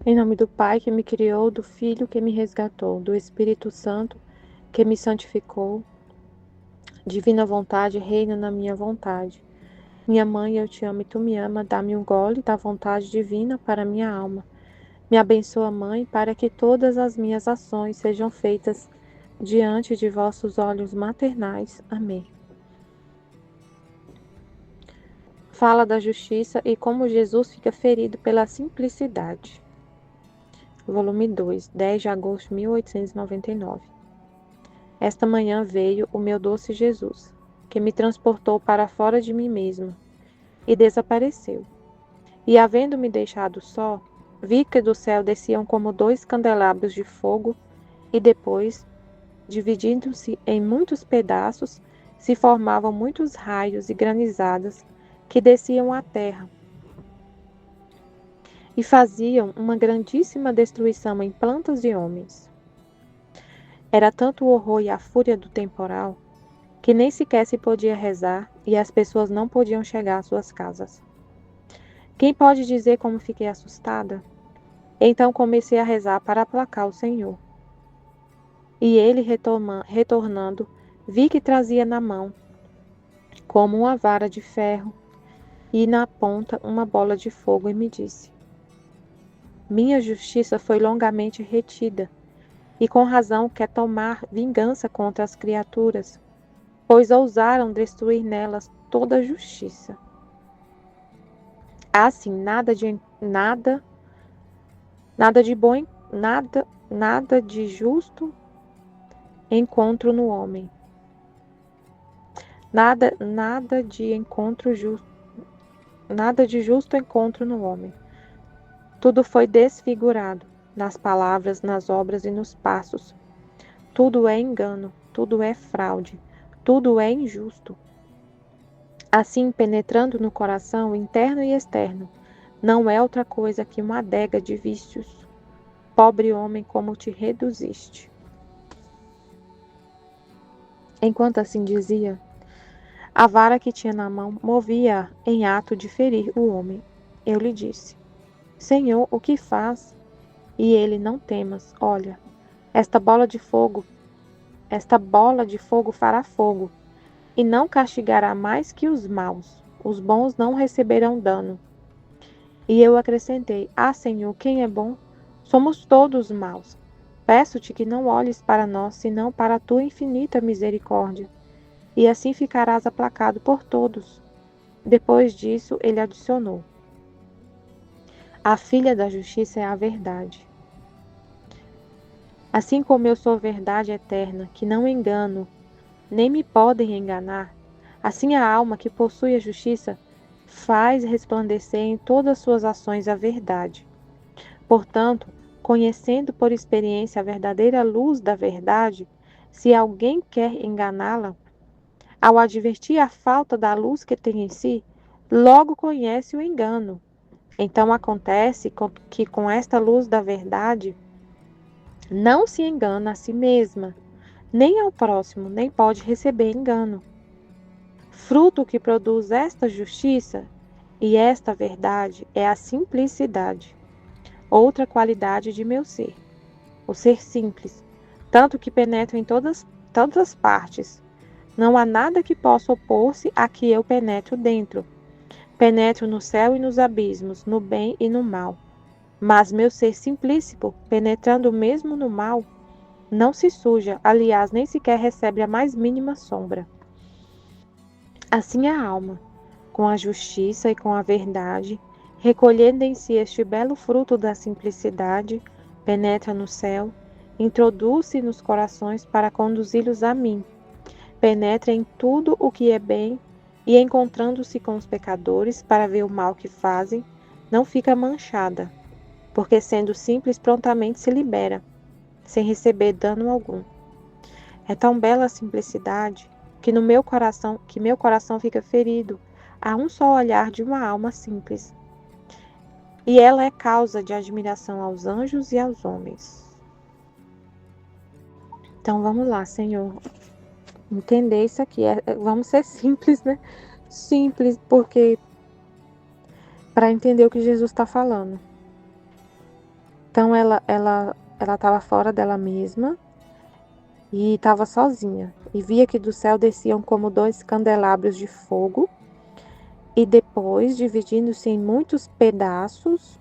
Em nome do Pai que me criou, do Filho que me resgatou, do Espírito Santo que me santificou, divina vontade, reina na minha vontade. Minha mãe, eu te amo e tu me ama, dá-me um gole da vontade divina para minha alma. Me abençoa, Mãe, para que todas as minhas ações sejam feitas diante de vossos olhos maternais. Amém. Fala da justiça e como Jesus fica ferido pela simplicidade. Volume 2, 10 de agosto de 1899. Esta manhã veio o meu doce Jesus, que me transportou para fora de mim mesmo, e desapareceu. E havendo-me deixado só, vi que do céu desciam como 2 candelabros de fogo, e depois, dividindo-se em muitos pedaços, se formavam muitos raios e granizadas que desciam à terra, e faziam uma grandíssima destruição em plantas e homens. Era tanto o horror e a fúria do temporal, que nem sequer se podia rezar e as pessoas não podiam chegar às suas casas. Quem pode dizer como fiquei assustada? Então comecei a rezar para aplacar o Senhor. E ele, retornando, vi que trazia na mão, como uma vara de ferro, e na ponta uma bola de fogo, e me disse: minha justiça foi longamente retida, e com razão quer tomar vingança contra as criaturas, pois ousaram destruir nelas toda a justiça. Há assim nada de bom, nada de justo encontro no homem. Nada de justo encontro no homem. Tudo foi desfigurado, nas palavras, nas obras e nos passos. Tudo é engano, tudo é fraude, tudo é injusto. Assim, penetrando no coração interno e externo, não é outra coisa que uma adega de vícios. Pobre homem, como te reduziste. Enquanto assim dizia, a vara que tinha na mão movia em ato de ferir o homem. Eu lhe disse: Senhor, o que faz? E ele: não temas, olha, esta bola de fogo fará fogo, e não castigará mais que os maus. Os bons não receberão dano. E eu acrescentei: ah, Senhor, quem é bom? Somos todos maus. Peço-te que não olhes para nós, senão para a tua infinita misericórdia, e assim ficarás aplacado por todos. Depois disso, ele adicionou: a filha da justiça é a verdade. Assim como eu sou verdade eterna, que não engano, nem me podem enganar, assim a alma que possui a justiça faz resplandecer em todas as suas ações a verdade. Portanto, conhecendo por experiência a verdadeira luz da verdade, se alguém quer enganá-la, ao advertir a falta da luz que tem em si, logo conhece o engano. Então acontece que com esta luz da verdade não se engana a si mesma, nem ao próximo, nem pode receber engano. Fruto que produz esta justiça e esta verdade é a simplicidade, outra qualidade de meu ser, o ser simples, tanto que penetra em todas as partes. Não há nada que possa opor-se a que eu penetro dentro. Penetro no céu e nos abismos, no bem e no mal. Mas meu ser simplícico, penetrando mesmo no mal, não se suja, aliás, nem sequer recebe a mais mínima sombra. Assim a alma, com a justiça e com a verdade, recolhendo em si este belo fruto da simplicidade, penetra no céu, introduz-se nos corações para conduzi-los a mim, penetra em tudo o que é bem e, encontrando-se com os pecadores para ver o mal que fazem, não fica manchada, porque sendo simples prontamente se libera, sem receber dano algum. É tão bela a simplicidade que meu coração fica ferido a um só olhar de uma alma simples. E ela é causa de admiração aos anjos e aos homens. Então vamos lá, Senhor. Entender isso aqui. Vamos ser simples, né? Simples, porque para entender o que Jesus está falando. Então ela estava fora dela mesma e estava sozinha. E via que do céu desciam como 2 candelabros de fogo, e depois, dividindo-se em muitos pedaços,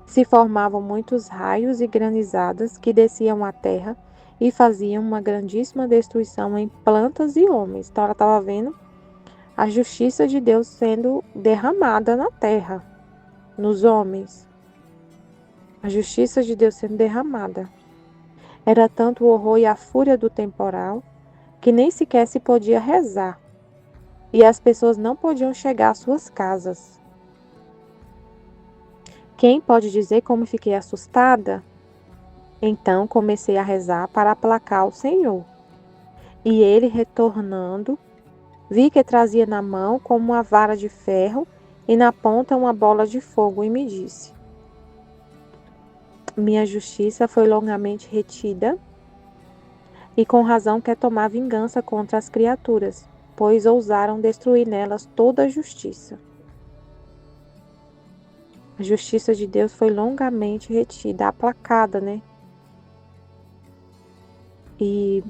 se formavam muitos raios e granizadas que desciam à terra e faziam uma grandíssima destruição em plantas e homens. Então ela estava vendo a justiça de Deus sendo derramada na terra, nos homens. A justiça de Deus sendo derramada. Era tanto o horror e a fúria do temporal que nem sequer se podia rezar, e as pessoas não podiam chegar às suas casas. Quem pode dizer como fiquei assustada? Então comecei a rezar para aplacar o Senhor. E ele, retornando, vi que trazia na mão como uma vara de ferro e na ponta uma bola de fogo, e me disse: minha justiça foi longamente retida, e com razão quer tomar vingança contra as criaturas, pois ousaram destruir nelas toda a justiça. A justiça de Deus foi longamente retida, aplacada, né? E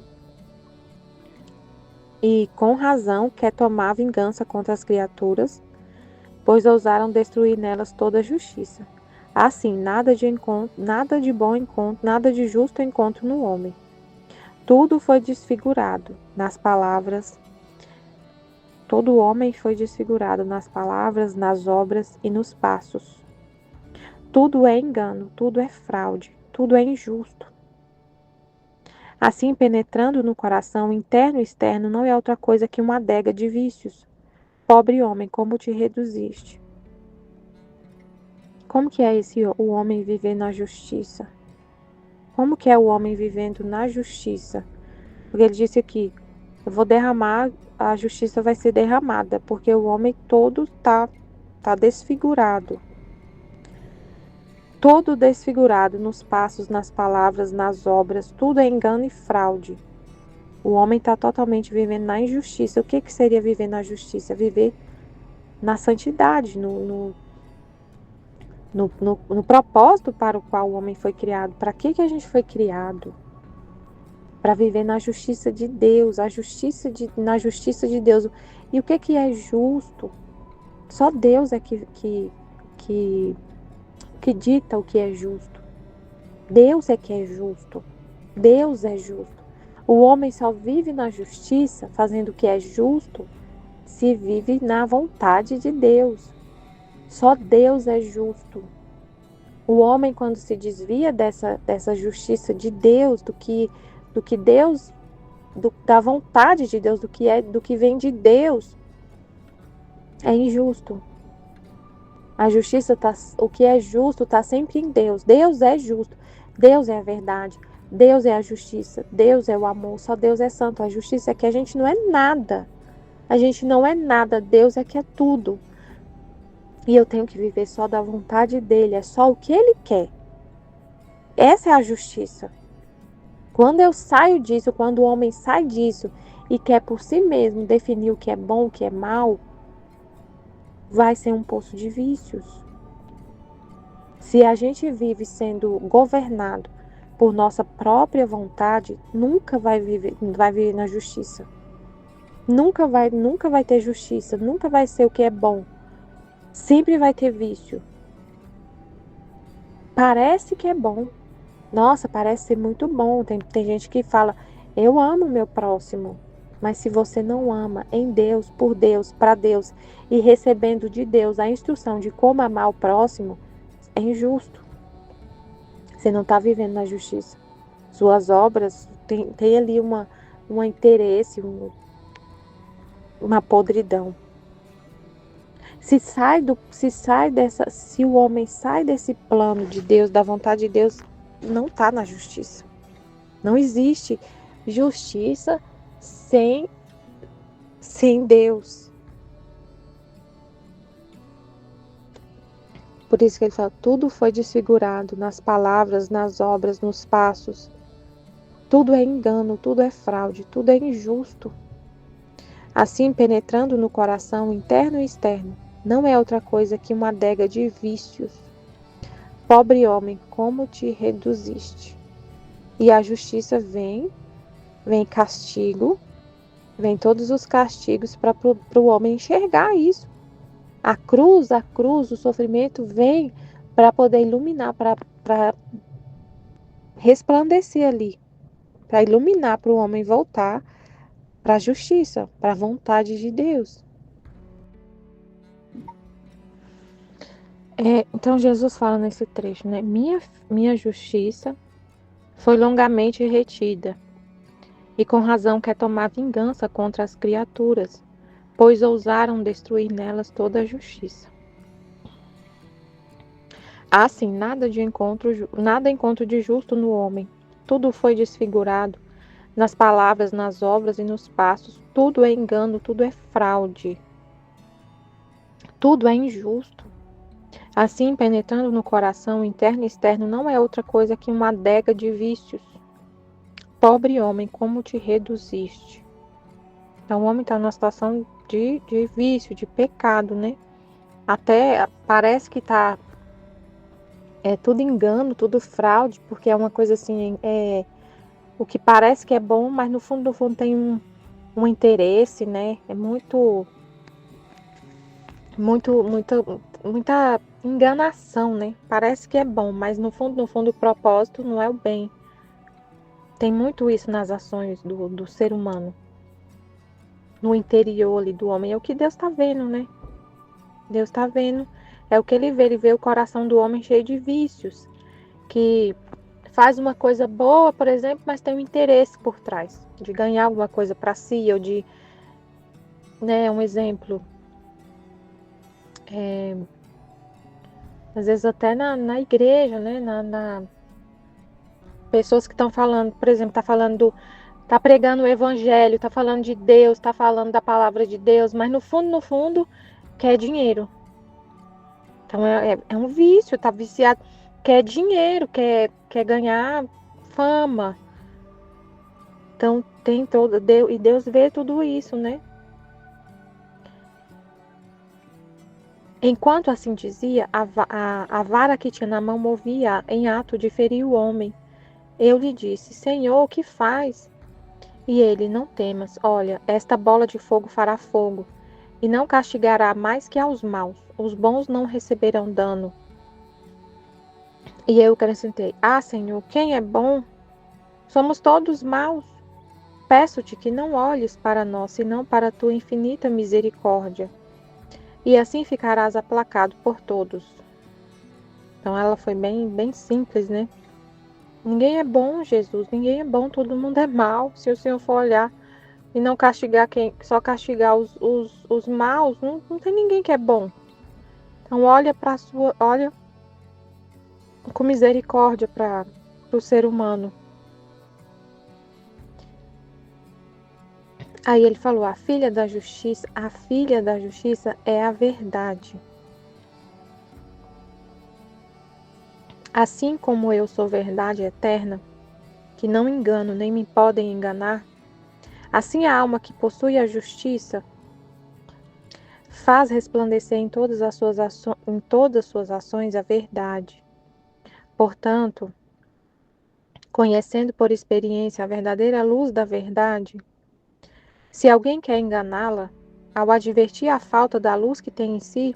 com razão quer tomar vingança contra as criaturas, pois ousaram destruir nelas toda a justiça. Assim, nada de bom encontro, nada de justo encontro no homem. Tudo foi desfigurado nas palavras. Todo homem foi desfigurado nas palavras, nas obras e nos passos. Tudo é engano, tudo é fraude, tudo é injusto. Assim, penetrando no coração interno e externo, não é outra coisa que uma adega de vícios. Pobre homem, como te reduziste? Como que é o homem viver na justiça? Como que é o homem vivendo na justiça? Porque ele disse aqui, eu vou derramar, a justiça vai ser derramada, porque o homem todo tá desfigurado. Todo desfigurado nos passos, nas palavras, nas obras, tudo é engano e fraude. O homem está totalmente vivendo na injustiça. O que seria viver na justiça? Viver na santidade, no propósito para o qual o homem foi criado. Para que a gente foi criado? Para viver na justiça de Deus, na justiça de Deus. E o que é justo? Só Deus é que dita o que é justo. Deus é que é justo. Deus é justo. O homem só vive na justiça, fazendo o que é justo, se vive na vontade de Deus. Só Deus é justo. O homem, quando se desvia dessa justiça de Deus, do que Deus, da vontade de Deus, do que vem de Deus, é injusto. A justiça o que é justo está sempre em Deus. Deus é justo. Deus é a verdade. Deus é a justiça. Deus é o amor. Só Deus é santo. A justiça é que a gente não é nada. A gente não é nada. Deus é que é tudo. E eu tenho que viver só da vontade dele. É só o que ele quer. Essa é a justiça. Quando eu saio disso, quando o homem sai disso e quer por si mesmo definir o que é bom, o que é mal, vai ser um poço de vícios. Se a gente vive sendo governado por nossa própria vontade, nunca vai viver na justiça. Nunca vai ter justiça, nunca vai ser o que é bom. Sempre vai ter vício. Parece que é bom. Nossa, parece ser muito bom. Tem gente que fala, eu amo o meu próximo. Mas se você não ama em Deus, por Deus, para Deus, e recebendo de Deus a instrução de como amar o próximo, é injusto. Você não está vivendo na justiça. Suas obras tem ali um interesse, uma podridão. Se o homem sai desse plano de Deus, da vontade de Deus, não está na justiça. Não existe justiça sem Deus. Por isso que ele fala, tudo foi desfigurado nas palavras, nas obras, nos passos. Tudo é engano, tudo é fraude, tudo é injusto. Assim, penetrando no coração interno e externo, não é outra coisa que uma adega de vícios. Pobre homem, como te reduziste. E a justiça vem castigo, vem todos os castigos para o homem enxergar isso. A cruz, o sofrimento vem para poder iluminar, para resplandecer ali, para iluminar, para o homem voltar para a justiça, para a vontade de Deus. Então Jesus fala nesse trecho, né? Minha justiça foi longamente retida, e com razão quer tomar vingança contra as criaturas, pois ousaram destruir nelas toda a justiça. Assim, nada encontro de justo no homem. Tudo foi desfigurado, nas palavras, nas obras e nos passos. Tudo é engano, tudo é fraude. Tudo é injusto. Assim, penetrando no coração, interno e externo, não é outra coisa que uma adega de vícios. Pobre homem, como te reduziste. Então, o homem está numa situação de vício, de pecado, né? Até parece que está tudo engano, tudo fraude, porque é uma coisa assim, o que parece que é bom, mas no fundo tem um interesse, né? É muita enganação, né? Parece que é bom, mas no fundo, o propósito não é o bem. Tem muito isso nas ações do ser humano, no interior ali do homem. É o que Deus está vendo, né? Deus está vendo, é o que ele vê o coração do homem cheio de vícios, que faz uma coisa boa, por exemplo, mas tem um interesse por trás, de ganhar alguma coisa para si, ou de, né, um exemplo, às vezes até na igreja, né, pessoas que estão falando, por exemplo, tá pregando o evangelho, tá falando de Deus, tá falando da palavra de Deus, mas no fundo, quer dinheiro. Então é um vício, tá viciado, quer dinheiro, quer ganhar fama. Então tem todo, e Deus vê tudo isso, né? Enquanto assim dizia, a vara que tinha na mão movia em ato de ferir o homem. Eu lhe disse, Senhor, o que faz? E ele, não temas, olha, esta bola de fogo fará fogo, e não castigará mais que aos maus. Os bons não receberão dano. E eu acrescentei, Senhor, quem é bom? Somos todos maus. Peço-te que não olhes para nós, senão para a tua infinita misericórdia. E assim ficarás aplacado por todos. Então ela foi bem simples, né? Ninguém é bom, Jesus, ninguém é bom, todo mundo é mal. Se o Senhor for olhar e não castigar só castigar os maus, não tem ninguém que é bom. Então olha com misericórdia para o ser humano. Aí ele falou, a filha da justiça é a verdade. Assim como eu sou verdade eterna, que não engano nem me podem enganar, assim a alma que possui a justiça faz resplandecer em todas as suas ações a verdade. Portanto, conhecendo por experiência a verdadeira luz da verdade, se alguém quer enganá-la, ao advertir a falta da luz que tem em si,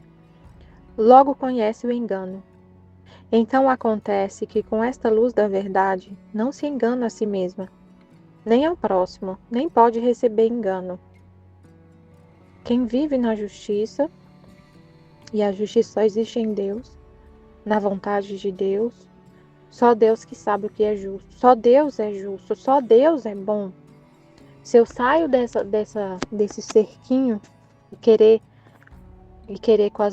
logo conhece o engano. Então acontece que com esta luz da verdade não se engana a si mesma, nem ao próximo, nem pode receber engano. Quem vive na justiça, e a justiça só existe em Deus, na vontade de Deus, só Deus que sabe o que é justo, só Deus é justo, só Deus é bom. Se eu saio desse cerquinho e querer com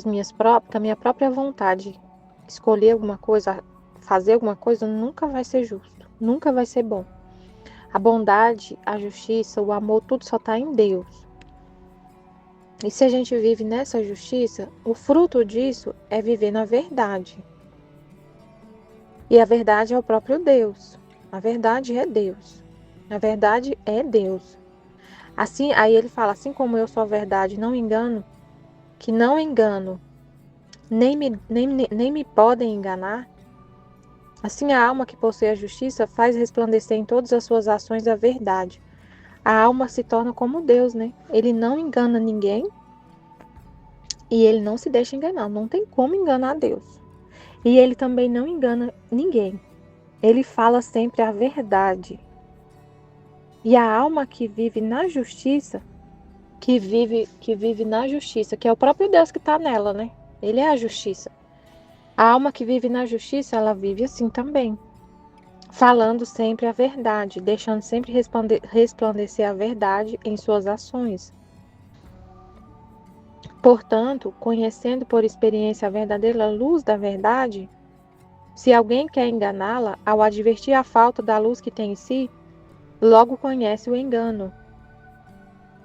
com a minha própria vontade, escolher alguma coisa, fazer alguma coisa, nunca vai ser justo, nunca vai ser bom. A bondade, a justiça, o amor, tudo só está em Deus. E se a gente vive nessa justiça, o fruto disso é viver na verdade. E a verdade é o próprio Deus. A verdade é Deus. A verdade é Deus. Assim, aí ele fala, assim como eu sou a verdade, não engano, que não engano, nem me podem enganar. Assim, a alma que possui a justiça faz resplandecer em todas as suas ações a verdade. A alma se torna como Deus, né? Ele não engana ninguém e ele não se deixa enganar. Não tem como enganar Deus. E ele também não engana ninguém. Ele fala sempre a verdade. E a alma que vive na justiça, que vive na justiça, que é o próprio Deus que está nela, né? Ele é a justiça. A alma que vive na justiça, ela vive assim também, falando sempre a verdade, deixando sempre resplandecer a verdade em suas ações. Portanto, conhecendo por experiência a verdadeira luz da verdade, se alguém quer enganá-la, ao advertir a falta da luz que tem em si, logo conhece o engano.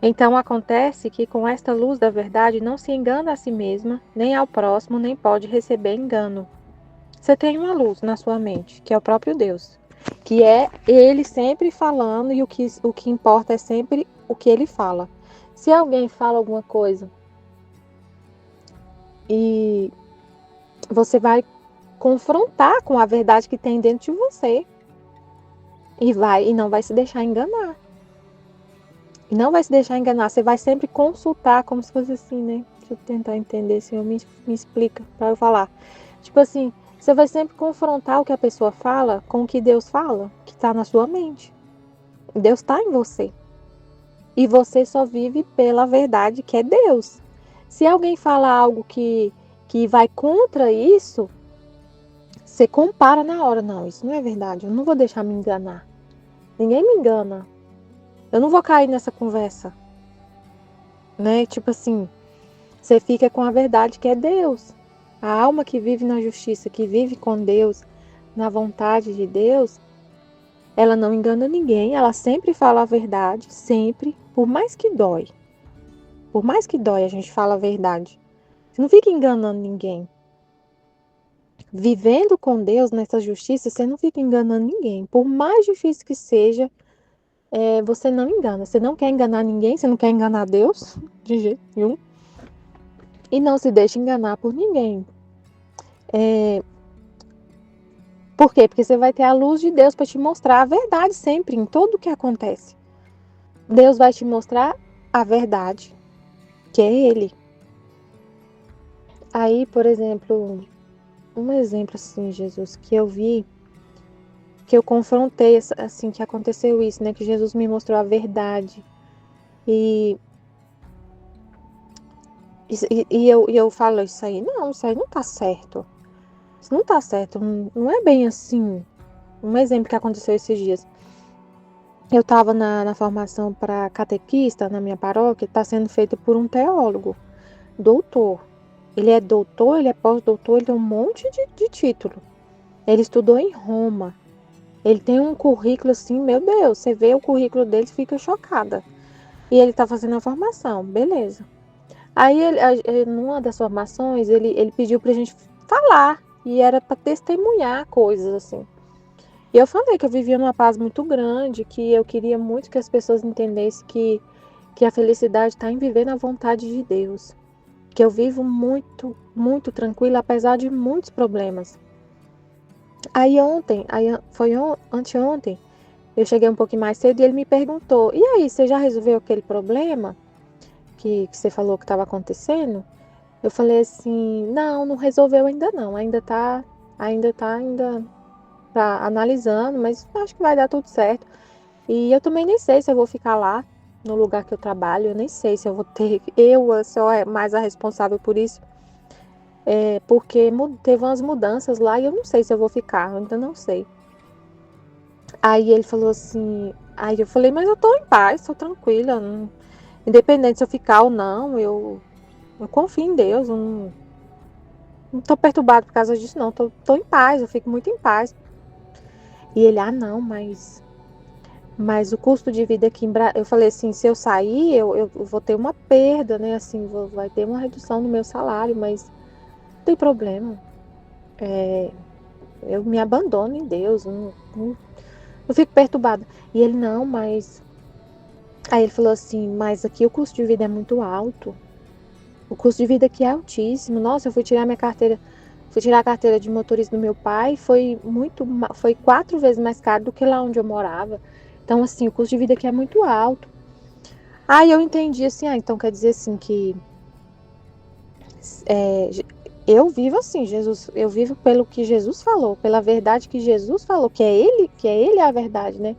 Então acontece que com esta luz da verdade não se engana a si mesma, nem ao próximo, nem pode receber engano. Você tem uma luz na sua mente, que é o próprio Deus, que é ele sempre falando e o que importa é sempre o que ele fala. Se alguém fala alguma coisa e você vai confrontar com a verdade que tem dentro de você e não vai se deixar enganar. E não vai se deixar enganar, você vai sempre consultar, como se fosse assim, né? Deixa eu tentar entender, Senhor, me explica para eu falar. Tipo assim, você vai sempre confrontar o que a pessoa fala com o que Deus fala, que está na sua mente. Deus está em você. E você só vive pela verdade que é Deus. Se alguém fala algo que vai contra isso, você compara na hora. Não, isso não é verdade, eu não vou deixar me enganar. Ninguém me engana. Eu não vou cair nessa conversa. Né? Tipo assim, você fica com a verdade que é Deus. A alma que vive na justiça, que vive com Deus, na vontade de Deus, ela não engana ninguém, ela sempre fala a verdade, sempre, por mais que dói. Por mais que dói, a gente fala a verdade. Você não fica enganando ninguém. Vivendo com Deus nessa justiça, você não fica enganando ninguém. Por mais difícil que seja, você não engana. Você não quer enganar ninguém, você não quer enganar Deus, de jeito nenhum. E não se deixa enganar por ninguém. Por quê? Porque você vai ter a luz de Deus para te mostrar a verdade sempre, em tudo o que acontece. Deus vai te mostrar a verdade, que é Ele. Aí, por exemplo, um exemplo assim, Jesus, que eu vi, que eu confrontei, assim, que aconteceu isso, né? Que Jesus me mostrou a verdade. E, eu falo, isso aí não tá certo. Isso não tá certo, não é bem assim. Um exemplo que aconteceu esses dias. Eu estava na formação para catequista na minha paróquia, está sendo feito por um teólogo, doutor. Ele é doutor, ele é pós-doutor, ele tem um monte de título. Ele estudou em Roma. Ele tem um currículo assim, meu Deus, você vê o currículo dele e fica chocada. E ele está fazendo a formação, beleza. Aí, numa das formações, ele pediu para a gente falar, e era para testemunhar coisas assim. E eu falei que eu vivia numa paz muito grande, que eu queria muito que as pessoas entendessem que a felicidade está em viver na vontade de Deus. Que eu vivo muito, muito tranquila, apesar de muitos problemas. Aí anteontem, eu cheguei um pouquinho mais cedo e ele me perguntou, e aí, você já resolveu aquele problema que você falou que estava acontecendo? Eu falei assim, não resolveu ainda não, ainda tá analisando, mas acho que vai dar tudo certo. E eu também nem sei se eu vou ficar lá no lugar que eu trabalho, eu nem sei se eu vou ter, eu sou mais a responsável por isso, porque teve umas mudanças lá e eu não sei se eu vou ficar, eu ainda não sei. Aí ele falou assim, aí eu falei, mas eu tô em paz, tô tranquila, independente se eu ficar ou não, eu confio em Deus, não tô perturbado por causa disso não, tô em paz, eu fico muito em paz. E ele, não, mas o custo de vida aqui eu falei assim, se eu sair, eu vou ter uma perda, né? Assim, vai ter uma redução no meu salário, mas não tem problema. Eu me abandono em Deus, não fico perturbada. E ele, não, mas. Aí ele falou assim, mas aqui o custo de vida é muito alto. O custo de vida aqui é altíssimo. Nossa, eu fui tirar minha carteira. Fui tirar a carteira de motorista do meu pai, foi 4 vezes mais caro do que lá onde eu morava. Então, assim, o custo de vida aqui é muito alto. Aí eu entendi assim, então quer dizer assim que é, eu vivo assim, Jesus, eu vivo pelo que Jesus falou, pela verdade que Jesus falou, que é ele a verdade, né?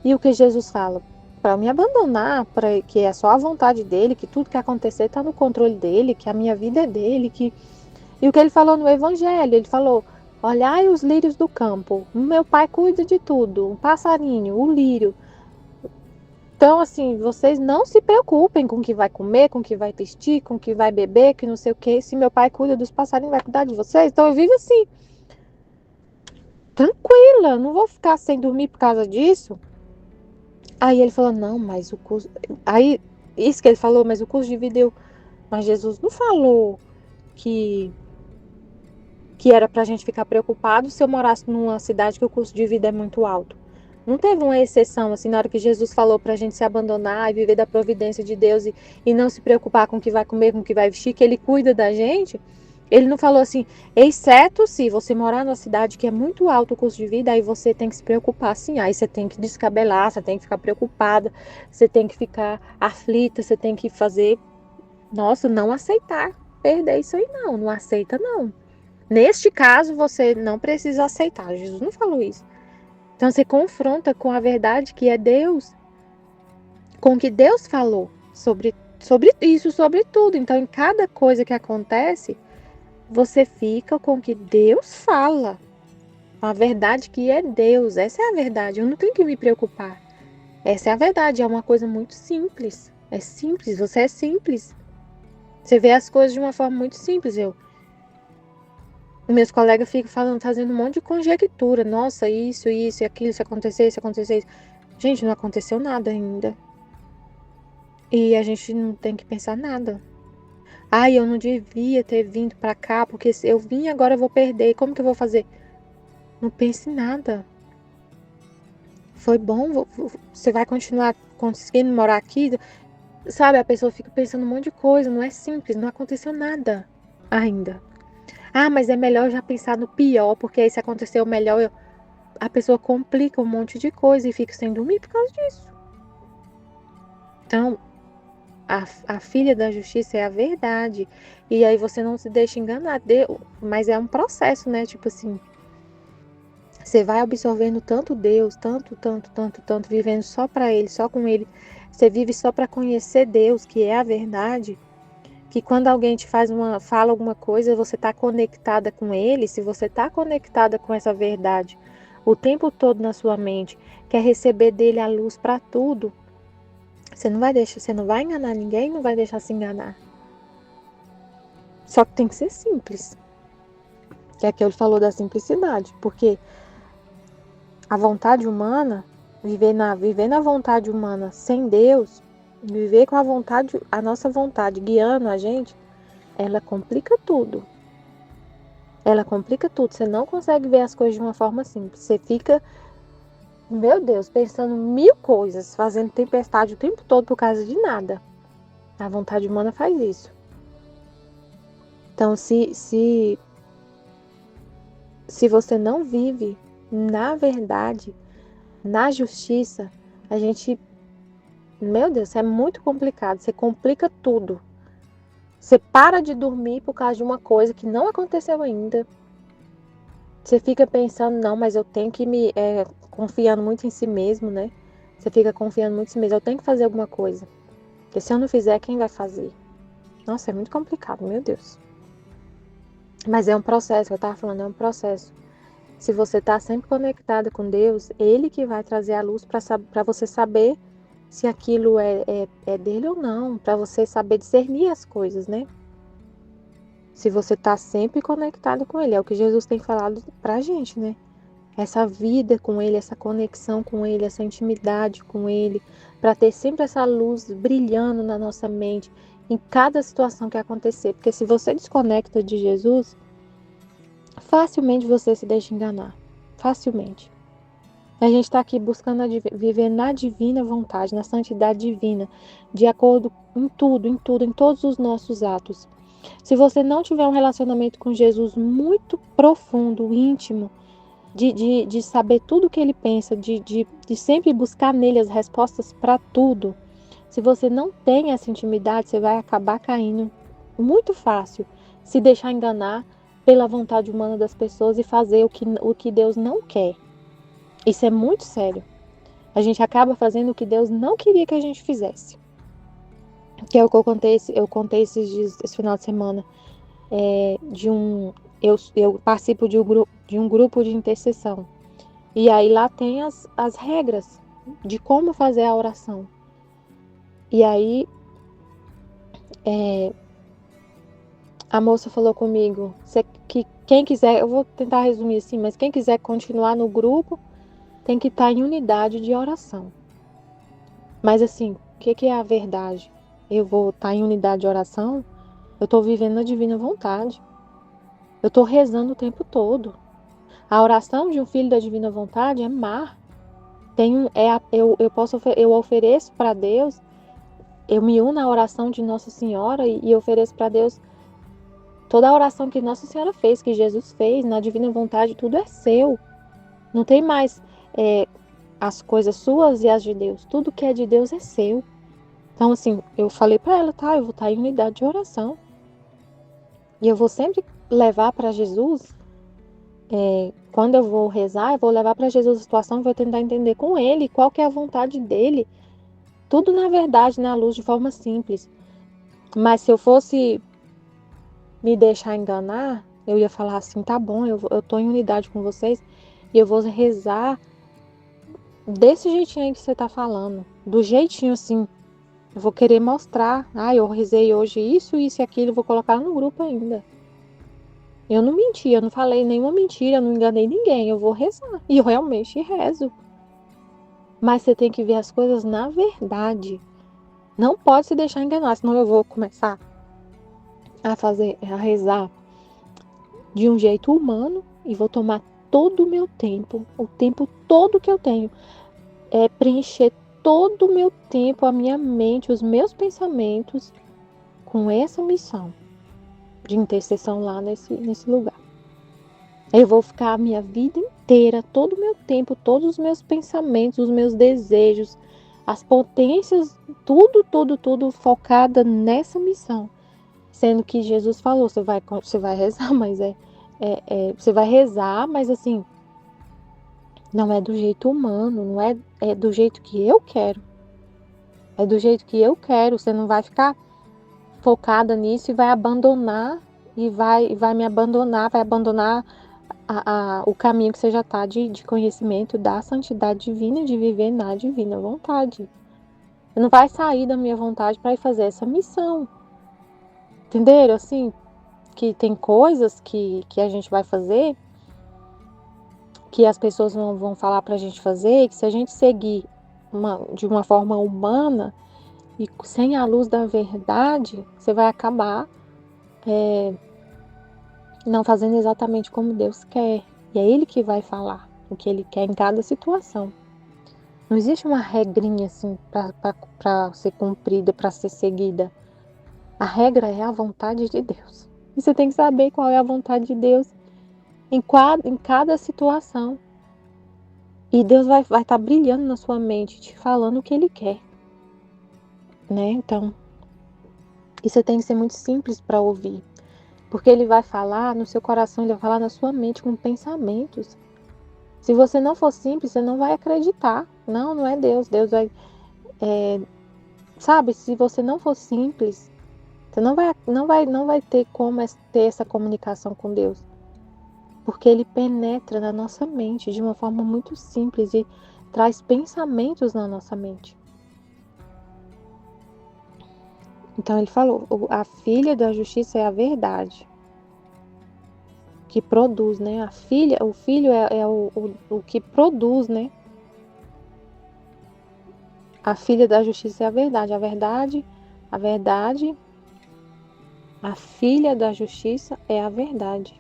E o que Jesus fala, para me abandonar, para que é só a vontade dele, que tudo que acontecer está no controle dele, que a minha vida é dele, que e o que ele falou no evangelho, ele falou: "Olhai os lírios do campo. O meu pai cuida de tudo, o passarinho, o lírio. Então, assim, vocês não se preocupem com o que vai comer, com o que vai vestir, com o que vai beber, que não sei o que. Se meu pai cuida dos passarinhos, vai cuidar de vocês. Então, eu vivo assim, tranquila, não vou ficar sem dormir por causa disso." Aí ele falou: "Não, mas o custo." Aí, isso que ele falou, mas o custo de vida eu. Mas Jesus não falou que, que era pra gente ficar preocupado se eu morasse numa cidade que o custo de vida é muito alto. Não teve uma exceção, assim, na hora que Jesus falou pra gente se abandonar e viver da providência de Deus e não se preocupar com o que vai comer, com o que vai vestir, que Ele cuida da gente. Ele não falou assim, exceto se você morar numa cidade que é muito alto o custo de vida, aí você tem que se preocupar, sim. Aí você tem que descabelar, você tem que ficar preocupada, você tem que ficar aflita, você tem que fazer, nossa, não aceitar perder isso aí, não aceita, não. Neste caso, você não precisa aceitar. Jesus não falou isso. Então você confronta com a verdade que é Deus, com o que Deus falou sobre isso, sobre tudo. Então, em cada coisa que acontece, você fica com o que Deus fala. A verdade que é Deus. Essa é a verdade. Eu não tenho que me preocupar. Essa é a verdade. É uma coisa muito simples. É simples. Você é simples. Você vê as coisas de uma forma muito simples. Meus colegas ficam falando, fazendo um monte de conjectura. Nossa, isso e aquilo, se acontecer, isso. Gente, não aconteceu nada ainda. E a gente não tem que pensar nada. Ai, eu não devia ter vindo pra cá, porque se eu vim agora eu vou perder. Como que eu vou fazer? Não pense em nada. Foi bom, você vai continuar conseguindo morar aqui? Sabe, a pessoa fica pensando um monte de coisa, não é simples, não aconteceu nada ainda. Ah, mas é melhor já pensar no pior, porque aí se acontecer o melhor, a pessoa complica um monte de coisa e fica sem dormir por causa disso. Então, a filha da justiça é a verdade. E aí você não se deixa enganar. Mas é um processo, né? Tipo assim, você vai absorvendo tanto Deus, tanto, vivendo só para Ele, só com Ele. Você vive só para conhecer Deus, que é a verdade. Que quando alguém te fala alguma coisa, você está conectada com Ele. Se você está conectada com essa verdade o tempo todo na sua mente, quer receber dele a luz para tudo, você não vai enganar ninguém, não vai deixar se enganar. Só que tem que ser simples. Que é que ele falou da simplicidade, porque a vontade humana, viver na vontade humana sem Deus, viver com a nossa vontade guiando a gente, ela complica tudo. Ela complica tudo. Você não consegue ver as coisas de uma forma simples. Você fica, meu Deus, pensando mil coisas, fazendo tempestade o tempo todo por causa de nada. A vontade humana faz isso. Então, se você não vive na verdade, na justiça, a gente, meu Deus, é muito complicado. Você complica tudo. Você para de dormir por causa de uma coisa que não aconteceu ainda. Você fica pensando, não, mas eu tenho que confiando muito em si mesmo, né? Você fica confiando muito em si mesmo. Eu tenho que fazer alguma coisa. Porque se eu não fizer, quem vai fazer? Nossa, é muito complicado, meu Deus. Mas é um processo, eu estava falando, é um processo. Se você está sempre conectada com Deus, Ele que vai trazer a luz para você saber se aquilo é dele ou não, para você saber discernir as coisas, né? Se você está sempre conectado com Ele, é o que Jesus tem falado pra gente, né? Essa vida com Ele, essa conexão com Ele, essa intimidade com Ele, para ter sempre essa luz brilhando na nossa mente em cada situação que acontecer. Porque se você desconecta de Jesus, facilmente você se deixa enganar. Facilmente. A gente está aqui buscando viver na divina vontade, na santidade divina, de acordo em tudo, em todos os nossos atos. Se você não tiver um relacionamento com Jesus muito profundo, íntimo, de saber tudo o que ele pensa, de sempre buscar nele as respostas para tudo, se você não tem essa intimidade, você vai acabar caindo muito fácil, se deixar enganar pela vontade humana das pessoas e fazer o que Deus não quer. Isso é muito sério. A gente acaba fazendo o que Deus não queria que a gente fizesse. Que é o que eu contei esses dias, esse final de semana, eu participo de um grupo de intercessão. E aí lá tem as regras de como fazer a oração. E aí a moça falou comigo que quem quiser, eu vou tentar resumir assim, mas quem quiser continuar no grupo tem que estar em unidade de oração. Mas assim, o que é a verdade? Eu vou estar em unidade de oração? Eu estou vivendo a divina vontade. Eu estou rezando o tempo todo. A oração de um filho da divina vontade é mar. Eu ofereço para Deus, eu me uno à oração de Nossa Senhora e ofereço para Deus toda a oração que Nossa Senhora fez, que Jesus fez, na divina vontade, tudo é seu. Não tem mais as coisas suas e as de Deus. Tudo que é de Deus é seu. Então, assim, eu falei para ela, tá, eu vou estar em unidade de oração. E eu vou sempre levar para Jesus, quando eu vou rezar, eu vou levar para Jesus a situação e vou tentar entender com ele qual que é a vontade dele. Tudo, na verdade, na luz, de forma simples. Mas se eu fosse me deixar enganar, eu ia falar assim, tá bom, eu tô em unidade com vocês e eu vou rezar desse jeitinho aí que você tá falando. Do jeitinho assim. Eu vou querer mostrar. Ah, eu rezei hoje isso e aquilo, vou colocar no grupo ainda. Eu não menti, eu não falei nenhuma mentira, eu não enganei ninguém. Eu vou rezar. E eu realmente rezo. Mas você tem que ver as coisas na verdade. Não pode se deixar enganar, senão eu vou começar a rezar de um jeito humano e vou tomar todo o meu tempo, o tempo todo que eu tenho, preencher todo o meu tempo, a minha mente, os meus pensamentos com essa missão de intercessão lá nesse lugar. Eu vou ficar a minha vida inteira, todo o meu tempo, todos os meus pensamentos, os meus desejos, as potências, tudo focada nessa missão. Sendo que Jesus falou, você vai rezar, mas você vai rezar, mas assim, não é do jeito humano, não é do jeito que eu quero. É do jeito que eu quero. Você não vai ficar focada nisso e vai abandonar vai me abandonar, vai abandonar o caminho que você já está de conhecimento da santidade divina, de viver na divina vontade. Você não vai sair da minha vontade para ir fazer essa missão. Entenderam? Assim, que tem coisas que a gente vai fazer, que as pessoas vão falar para a gente fazer, que se a gente seguir de uma forma humana e sem a luz da verdade, você vai acabar não fazendo exatamente como Deus quer. E é Ele que vai falar o que Ele quer em cada situação. Não existe uma regrinha assim para ser cumprida, para ser seguida. A regra é a vontade de Deus. E você tem que saber qual é a vontade de Deus em cada situação. E Deus vai estar brilhando na sua mente, te falando o que Ele quer. Né? Então, isso tem que ser muito simples para ouvir. Porque Ele vai falar no seu coração, Ele vai falar na sua mente com pensamentos. Se você não for simples, você não vai acreditar. Não, não é Deus. Deus vai... sabe, se você não for simples, você não vai ter como ter essa comunicação com Deus. Porque Ele penetra na nossa mente de uma forma muito simples e traz pensamentos na nossa mente. Então Ele falou, a filha da justiça é a verdade. Que produz, né? O filho é o que produz, né? A filha da justiça é a verdade. A filha da justiça é a verdade.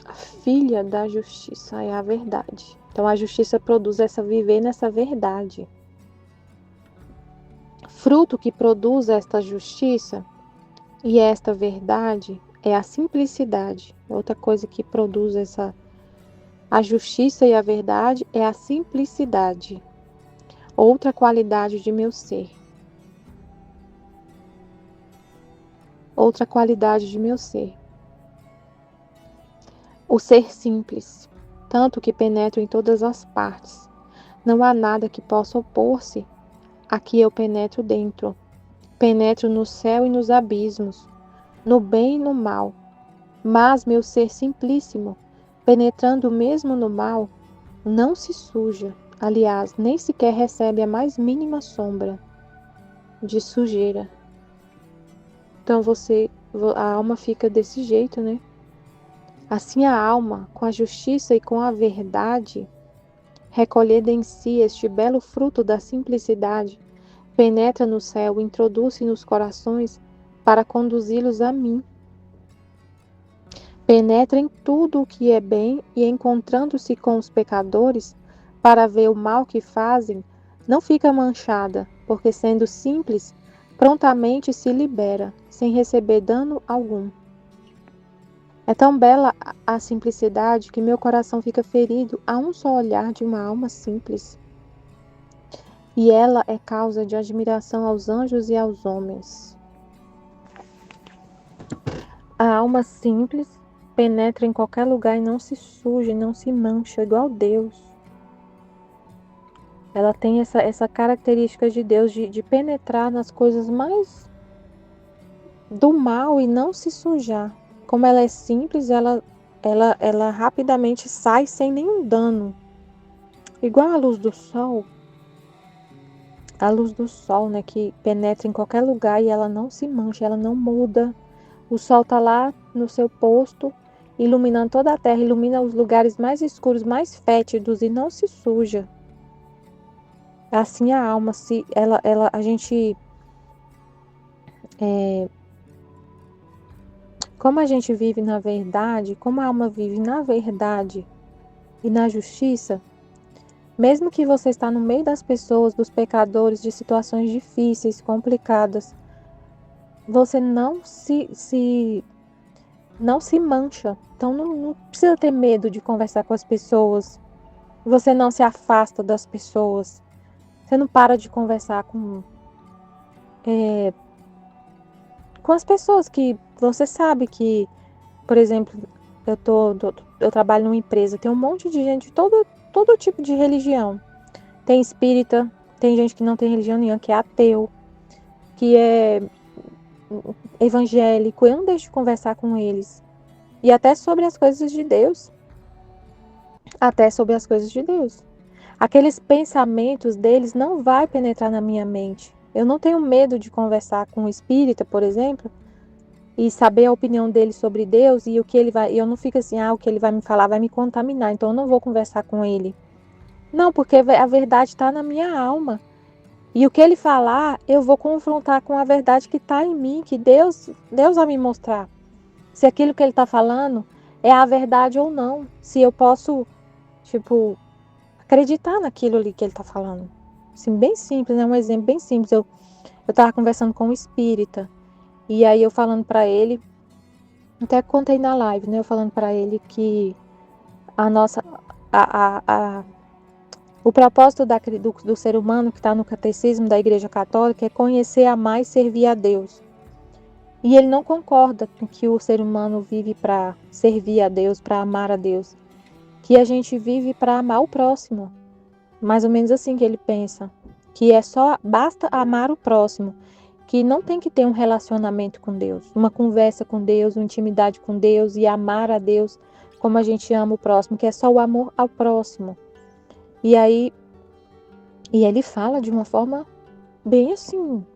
A filha da justiça é a verdade. Então a justiça produz viver nessa verdade. fruto que produz esta justiça e esta verdade é a simplicidade. Outra coisa que produz a justiça e a verdade é a simplicidade. Outra qualidade de meu ser. Outra qualidade de meu ser. O ser simples, tanto que penetro em todas as partes. Não há nada que possa opor-se a que eu penetro dentro. Penetro no céu e nos abismos, no bem e no mal. Mas meu ser simplíssimo, penetrando mesmo no mal, não se suja, aliás, nem sequer recebe a mais mínima sombra de sujeira. Então a alma fica desse jeito, né? Assim a alma, com a justiça e com a verdade, recolhida em si este belo fruto da simplicidade, penetra no céu, introduz-se nos corações para conduzi-los a mim. Penetra em tudo o que é bem e, encontrando-se com os pecadores, para ver o mal que fazem, não fica manchada, porque, sendo simples, prontamente se libera, sem receber dano algum. É tão bela a simplicidade que meu coração fica ferido a um só olhar de uma alma simples. E ela é causa de admiração aos anjos e aos homens. A alma simples penetra em qualquer lugar e não se suja, não se mancha, igual Deus. Ela tem essa característica de Deus de penetrar nas coisas mais do mal e não se sujar. Como ela é simples, ela rapidamente sai sem nenhum dano. Igual a luz do sol. A luz do sol, né, que penetra em qualquer lugar e ela não se mancha, ela não muda. O sol está lá no seu posto, iluminando toda a terra, ilumina os lugares mais escuros, mais fétidos e não se suja. Assim a alma, a gente, como a gente vive na verdade, como a alma vive na verdade e na justiça, mesmo que você está no meio das pessoas, dos pecadores, de situações difíceis, complicadas, você não se mancha. Então não precisa ter medo de conversar com as pessoas. Você não se afasta das pessoas. Você não para de conversar com as pessoas que você sabe que, por exemplo, eu trabalho numa empresa, tem um monte de gente de todo tipo de religião. Tem espírita, tem gente que não tem religião nenhuma, que é ateu, que é evangélico. Eu não deixo de conversar com eles. E até sobre as coisas de Deus. Até sobre as coisas de Deus. Aqueles pensamentos deles não vai penetrar na minha mente. Eu não tenho medo de conversar com um espírita, por exemplo, e saber a opinião dele sobre Deus e o que ele vai. Eu não fico assim, o que ele vai me falar vai me contaminar, então eu não vou conversar com ele. Não, porque a verdade está na minha alma. E o que ele falar, eu vou confrontar com a verdade que está em mim, que Deus vai me mostrar. Se aquilo que ele está falando é a verdade ou não. Se eu posso, acreditar naquilo ali que ele está falando. Assim, bem simples, né? Um exemplo bem simples. Eu estava conversando com um espírita. E aí eu falando para ele, até contei na live, né? Eu falando para ele que o propósito do ser humano que está no catecismo da Igreja Católica é conhecer, amar e servir a Deus. E ele não concorda com que o ser humano vive para servir a Deus, para amar a Deus. Que a gente vive para amar o próximo. Mais ou menos assim que ele pensa. Que basta amar o próximo. Que não tem que ter um relacionamento com Deus. Uma conversa com Deus, uma intimidade com Deus e amar a Deus como a gente ama o próximo. Que é só o amor ao próximo. E ele fala de uma forma bem assim.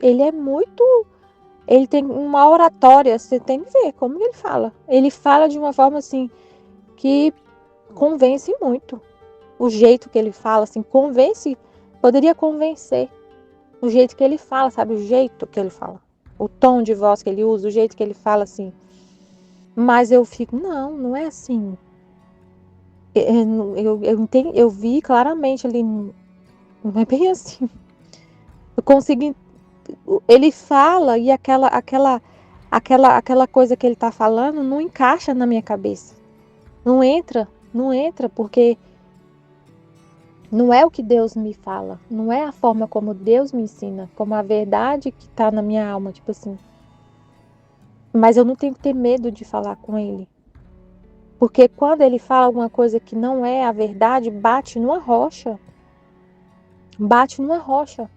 Ele tem uma oratória, você tem que ver como ele fala. Ele fala de uma forma assim que convence muito. O jeito que ele fala, assim, poderia convencer. O jeito que ele fala, sabe? O jeito que ele fala. O tom de voz que ele usa, o jeito que ele fala, assim. Mas eu fico, não é assim. Eu vi claramente ali, não é bem assim. Eu consigo ele fala e aquela coisa que ele está falando não encaixa na minha cabeça. Não entra, não entra, porque não é o que Deus me fala, não é a forma como Deus me ensina, como a verdade que está na minha alma, tipo assim. Mas eu não tenho que ter medo de falar com ele. Porque quando ele fala alguma coisa que não é a verdade, bate numa rocha. Bate numa rocha.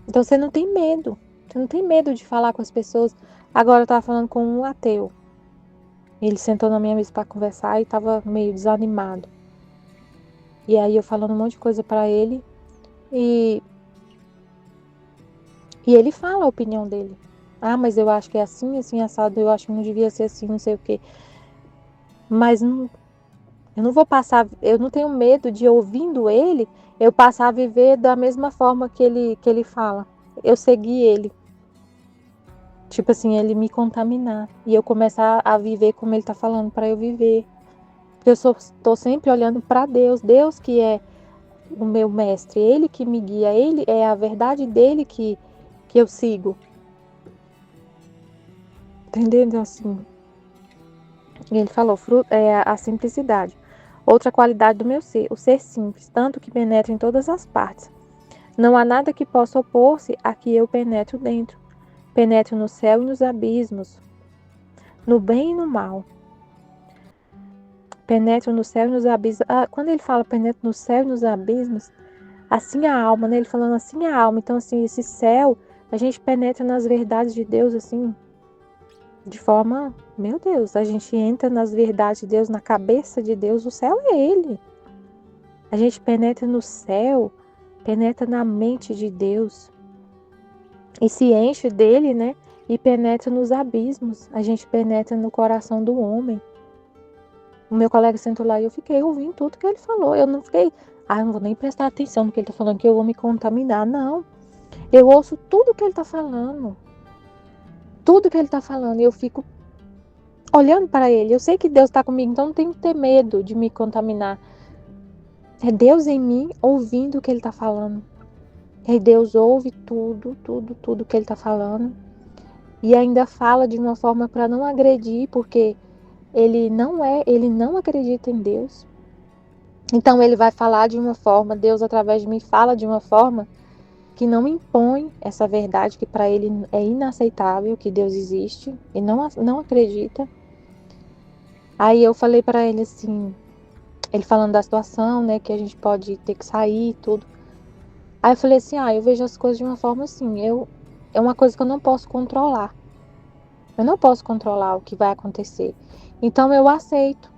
Então você não tem medo. Você não tem medo de falar com as pessoas. Agora eu estava falando com um ateu. Ele sentou na minha mesa para conversar e estava meio desanimado. E aí eu falando um monte de coisa para ele. E ele fala a opinião dele. Ah, mas eu acho que é assim, assim, assado. Eu acho que não devia ser assim, não sei o quê. Mas não, eu não vou passar, eu não tenho medo de, ouvindo ele, eu passar a viver da mesma forma que ele fala. Eu seguir ele. Tipo assim, ele me contaminar. E eu começar a viver como ele tá falando para eu viver. Porque tô sempre olhando para Deus. Deus que é o meu mestre. Ele que me guia. Ele é a verdade dele que eu sigo. Entendendo? Assim, ele falou, é a simplicidade. Outra qualidade do meu ser, o ser simples, tanto que penetra em todas as partes. Não há nada que possa opor-se a que eu penetro dentro. Penetro no céu e nos abismos, no bem e no mal. Penetro no céu e nos abismos. Ah, quando ele fala penetro no céu e nos abismos, assim a alma, né? Ele falando assim a alma. Então, assim, esse céu, a gente penetra nas verdades de Deus, assim, de forma, meu Deus, a gente entra nas verdades de Deus, na cabeça de Deus. O céu é Ele. A gente penetra no céu, penetra na mente de Deus e se enche dele, né? E penetra nos abismos. A gente penetra no coração do homem. O meu colega sentou lá e eu fiquei ouvindo tudo que ele falou. Eu não fiquei, eu não vou nem prestar atenção no que ele tá falando, que eu vou me contaminar. Não. Eu ouço tudo que ele tá falando. Tudo que ele tá falando. E eu fico olhando para ele. Eu sei que Deus tá comigo, então não tenho que ter medo de me contaminar. É Deus em mim ouvindo o que ele tá falando. E Deus ouve tudo, tudo, tudo que ele tá falando. E ainda fala de uma forma para não agredir, porque ele não acredita em Deus. Então ele vai falar de uma forma, Deus através de mim fala de uma forma que não impõe essa verdade que para ele é inaceitável, que Deus existe e não acredita. Aí eu falei para ele assim, ele falando da situação, né, que a gente pode ter que sair e tudo. Aí eu falei assim, eu vejo as coisas de uma forma assim, é uma coisa que eu não posso controlar. Eu não posso controlar o que vai acontecer. Então eu aceito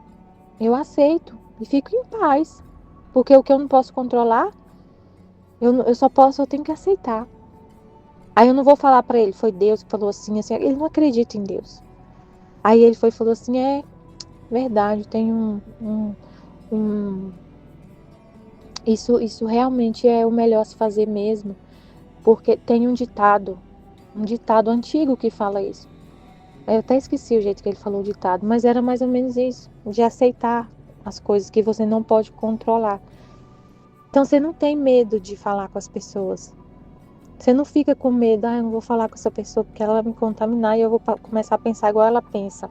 e fico em paz. Porque o que eu não posso controlar, eu tenho que aceitar. Aí eu não vou falar pra ele, foi Deus que falou assim, assim, ele não acredita em Deus. Aí ele foi e falou assim, é verdade, tem isso realmente é o melhor a se fazer mesmo, porque tem um ditado antigo que fala isso. Eu até esqueci o jeito que ele falou o ditado, mas era mais ou menos isso, de aceitar as coisas que você não pode controlar. Então você não tem medo de falar com as pessoas. Você não fica com medo, eu não vou falar com essa pessoa porque ela vai me contaminar e eu vou começar a pensar igual ela pensa,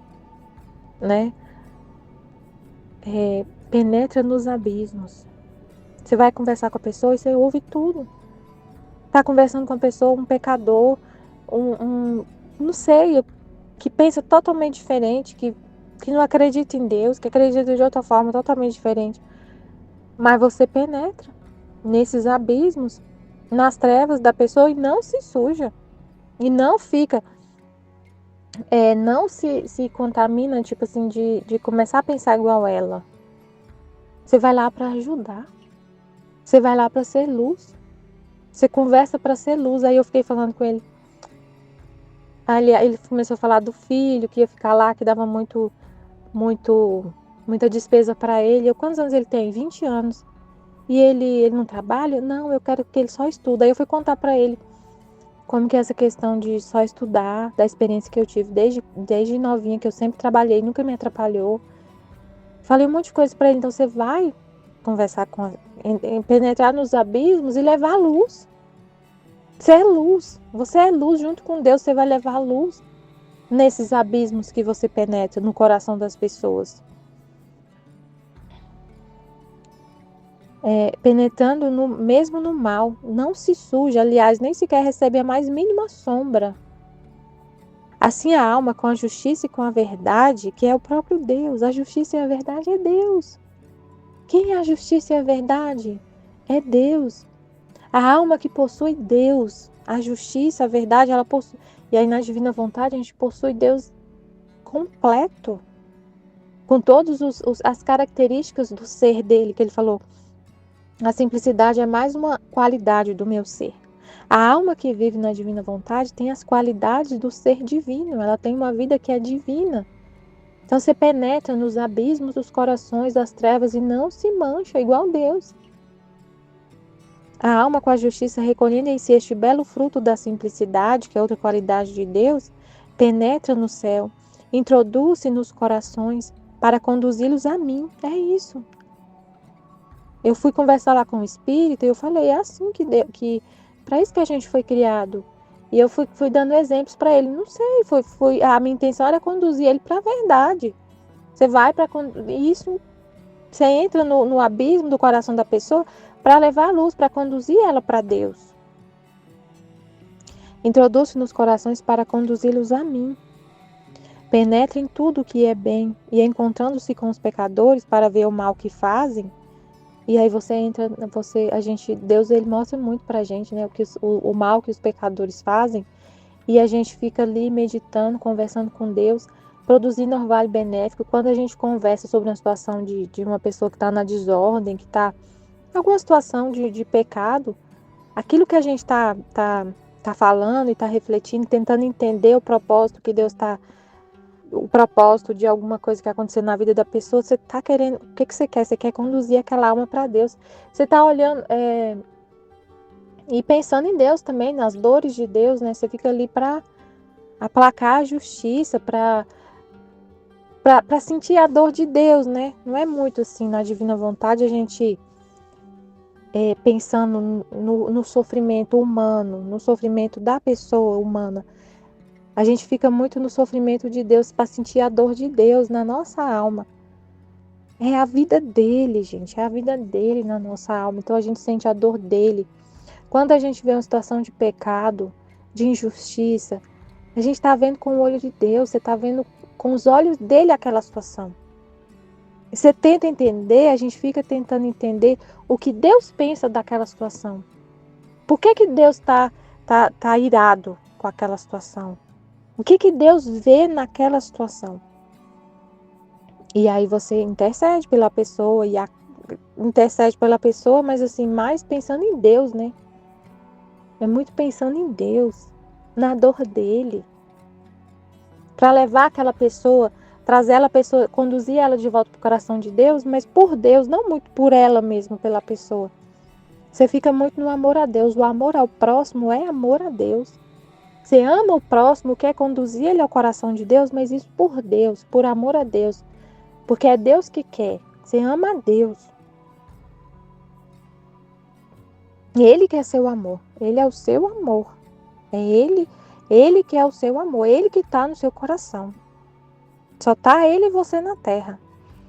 né? Penetra nos abismos. Você vai conversar com a pessoa e você ouve tudo. Tá conversando com a pessoa, um pecador, não sei, que pensa totalmente diferente, que não acredita em Deus, que acredita de outra forma totalmente diferente. Mas você penetra nesses abismos, nas trevas da pessoa e não se suja. E não fica, não se contamina, tipo assim, de começar a pensar igual ela. Você vai lá para ajudar. Você vai lá para ser luz. Você conversa para ser luz. Aí eu fiquei falando com ele. Aí ele começou a falar do filho, que ia ficar lá, que dava muita despesa para ele. Quantos anos ele tem? 20 anos. E ele não trabalha? Não, eu quero que ele só estude. Aí eu fui contar para ele como que é essa questão de só estudar, da experiência que eu tive desde novinha, que eu sempre trabalhei, nunca me atrapalhou. Falei um monte de coisa para ele. Então você vai conversar penetrar nos abismos e levar a luz. você é luz junto com Deus, você vai levar luz nesses abismos que você penetra no coração das pessoas. Penetrando mesmo no mal, não se suja, aliás, nem sequer recebe a mais mínima sombra. Assim a alma com a justiça e com a verdade, que é o próprio Deus. A justiça e a verdade é Deus. Quem é a justiça e a verdade? É Deus. A alma que possui Deus, a justiça, a verdade, ela possui. E aí na divina vontade a gente possui Deus completo, com todas as características do ser dele, que ele falou. A simplicidade é mais uma qualidade do meu ser. A alma que vive na divina vontade tem as qualidades do ser divino, ela tem uma vida que é divina. Então você penetra nos abismos dos corações das trevas e não se mancha igual Deus. A alma com a justiça recolhendo em si este belo fruto da simplicidade, que é outra qualidade de Deus, penetra no céu, introduz-se nos corações para conduzi-los a mim. É isso. Eu fui conversar lá com o Espírito e eu falei, é assim que para isso que a gente foi criado. E eu fui dando exemplos para ele. Não sei, a minha intenção era conduzir ele para a verdade. Você vai para isso, você entra no abismo do coração da pessoa para levar a luz, para conduzir ela para Deus. Introduz-se nos corações para conduzi-los a mim. Penetra em tudo o que é bem e encontrando-se com os pecadores para ver o mal que fazem. E aí você entra, Deus ele mostra muito pra gente, né, o mal que os pecadores fazem, e a gente fica ali meditando, conversando com Deus, produzindo orvalho benéfico. Quando a gente conversa sobre uma situação de uma pessoa que está na desordem, que está em alguma situação de pecado, aquilo que a gente tá falando e está refletindo, tentando entender o propósito que Deus está, o propósito de alguma coisa que aconteceu na vida da pessoa, você está querendo, o que você quer? Você quer conduzir aquela alma para Deus. Você está olhando e pensando em Deus também, nas dores de Deus, né? Você fica ali para aplacar a justiça, para sentir a dor de Deus, né? Não é muito assim na divina vontade a gente pensando no sofrimento humano, no sofrimento da pessoa humana. A gente fica muito no sofrimento de Deus para sentir a dor de Deus na nossa alma. É a vida dele, gente. É a vida dele na nossa alma. Então a gente sente a dor dele. Quando a gente vê uma situação de pecado, de injustiça, a gente está vendo com o olho de Deus. Você está vendo com os olhos dele aquela situação. E você tenta entender, a gente fica tentando entender o que Deus pensa daquela situação. Por que Deus tá irado com aquela situação? O que Deus vê naquela situação? E aí você intercede pela pessoa, mas assim, mais pensando em Deus, né? É muito pensando em Deus, na dor dele. Para levar aquela pessoa, trazer a pessoa, conduzir ela de volta para o coração de Deus, mas por Deus, não muito por ela mesma, pela pessoa. Você fica muito no amor a Deus. O amor ao próximo é amor a Deus. Você ama o próximo, quer conduzir ele ao coração de Deus, mas isso por Deus, por amor a Deus. Porque é Deus que quer. Você ama a Deus. Ele quer seu amor. Ele é o seu amor. É ele que é o seu amor. Ele que está no seu coração. Só está ele e você na terra.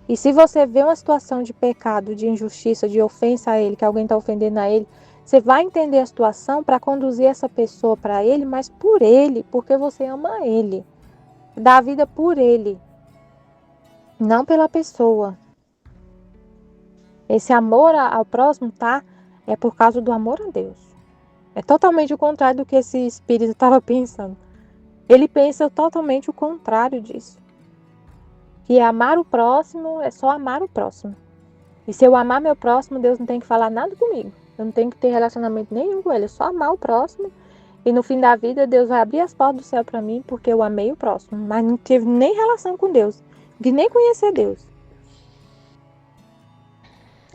E se você vê uma situação de pecado, de injustiça, de ofensa a ele, que alguém está ofendendo a ele, você vai entender a situação para conduzir essa pessoa para ele, mas por ele, porque você ama ele. Dá a vida por ele, não pela pessoa. Esse amor ao próximo, é por causa do amor a Deus. É totalmente o contrário do que esse espírito estava pensando. Ele pensa totalmente o contrário disso. Que amar o próximo é só amar o próximo. E se eu amar meu próximo, Deus não tem que falar nada comigo. Eu não tenho que ter relacionamento nenhum com ele. É só amar o próximo. E no fim da vida, Deus vai abrir as portas do céu para mim, porque eu amei o próximo. Mas não tive nem relação com Deus. De nem conhecer Deus.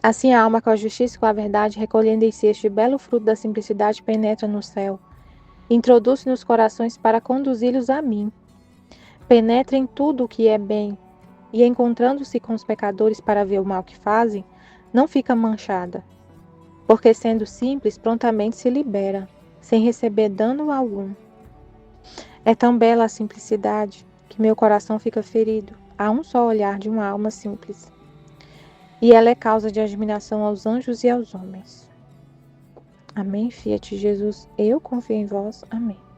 Assim a alma com a justiça e com a verdade, recolhendo em si este belo fruto da simplicidade, penetra no céu. Introduz nos corações para conduzi-los a mim. Penetra em tudo o que é bem. E encontrando-se com os pecadores para ver o mal que fazem, não fica manchada. Porque sendo simples, prontamente se libera. sem receber dano algum. É tão bela a simplicidade que meu coração fica ferido a um só olhar de uma alma simples. E ela é causa de admiração aos anjos e aos homens. Amém, Fiat Jesus, eu confio em vós. Amém.